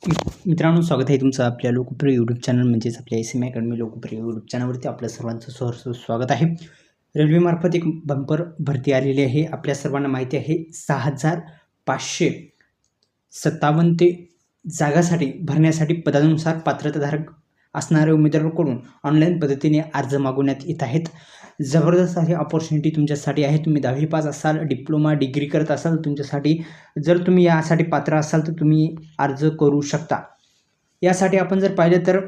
मित्रांनो, स्वागत आहे तुमचं आपल्या लोकप्रिय यूट्यूब चॅनल म्हणजेच आपल्या SM अकॅडमी लोकप्रिय यूट्यूब चॅनलवरती आपल्या सर्वांचं सहर्ष स्वागत आहे. रेल्वेमार्फत एक बंपर भरती आलेली आहे. आपल्या सर्वांना माहिती आहे 6,557 ते जागासाठी भरण्यासाठी पदानुसार पात्रताधारक असणाऱ्या उमेदवारांकडून ऑनलाईन पद्धतीने अर्ज मागवण्यात येत आहेत. जबरदस्त अशी अपॉर्च्युनिटी तुमच्यासाठी आहे. तुम्ही 10वी पास असाल, डिप्लोमा डिग्री करत असाल, तुमच्यासाठी जर तुम्ही यासाठी पात्र असाल तर तुम्ही अर्ज करू शकता. यासाठी आपण जर पाहिलं तर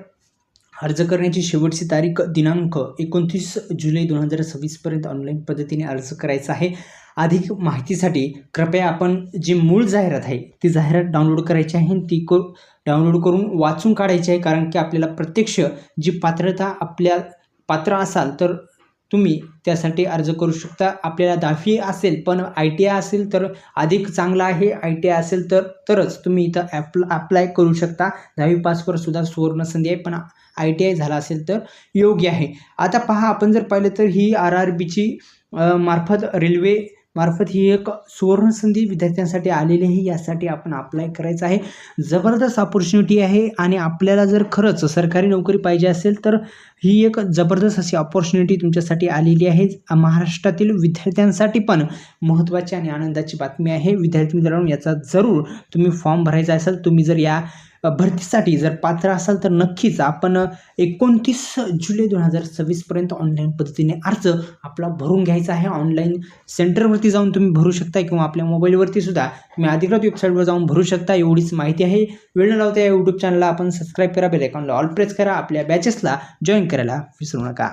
अर्ज करण्याची शेवटची तारीख दिनांक 29 जुलै 2026 पर्यंत ऑनलाईन पद्धतीने अर्ज करायचा आहे. अधिक माहितीसाठी कृपया आपण जी मूळ जाहिरात आहे ती जाहिरात डाउनलोड करायची आहे. ती डाउनलोड करून वाचून काढायची आहे, कारण की आपल्याला प्रत्यक्ष जी पात्रता आपल्या पात्र असाल तर तुम्ही त्यासाठी अर्ज करू शकता. आपल्याला 10वी असेल पण ITI असेल तर अधिक चांगला आहे. ITI असेल तरच तुम्ही इथं अप्लाय करू शकता. 10वी पासवर सुद्धा सुवर्ण संधी आहे, पण ITI झाला असेल तर योग्य आहे. आता पहा, आपण जर पाहिलं तर ही RRBची मार्फत रेल्वे मार्फत ही एक सुवर्ण संधी विद्यार्थ्यांसाठी आलेली आहे. यासाठी आपण अप्लाय करायचं आहे. जबरदस्त अपॉर्च्युनिटी आहे आणि आपल्याला जर खरंच सरकारी नोकरी पाहिजे असेल तर ही एक जबरदस्त अशी अपॉर्च्युनिटी तुमच्यासाठी आलेली आहे. महाराष्ट्रातील विद्यार्थ्यांसाठी पण महत्त्वाची आणि आनंदाची बातमी आहे. विद्यार्थी मित्रांनो, याचा जरूर तुम्ही फॉर्म भरायचा असेल, तुम्ही जर या भरतीसाठी जर पात्र असाल तर नक्कीच आपण 29 जुलै 2026 पर्यंत ऑनलाईन पद्धतीने अर्ज आपला भरून घ्यायचा आहे. ऑनलाईन सेंटरवरती जाऊन तुम्ही भरू शकता किंवा आपल्या मोबाईलवरती सुद्धा तुम्ही अधिकृत वेबसाईटवर जाऊन भरू शकता. एवढीच माहिती आहे. वेळ न लावता या यूट्यूब चॅनलला आपण सबस्क्राईब करा, बेल आयकॉनला ऑल प्रेस करा, आपल्या बॅचेसला जॉईन करायला विसरू नका.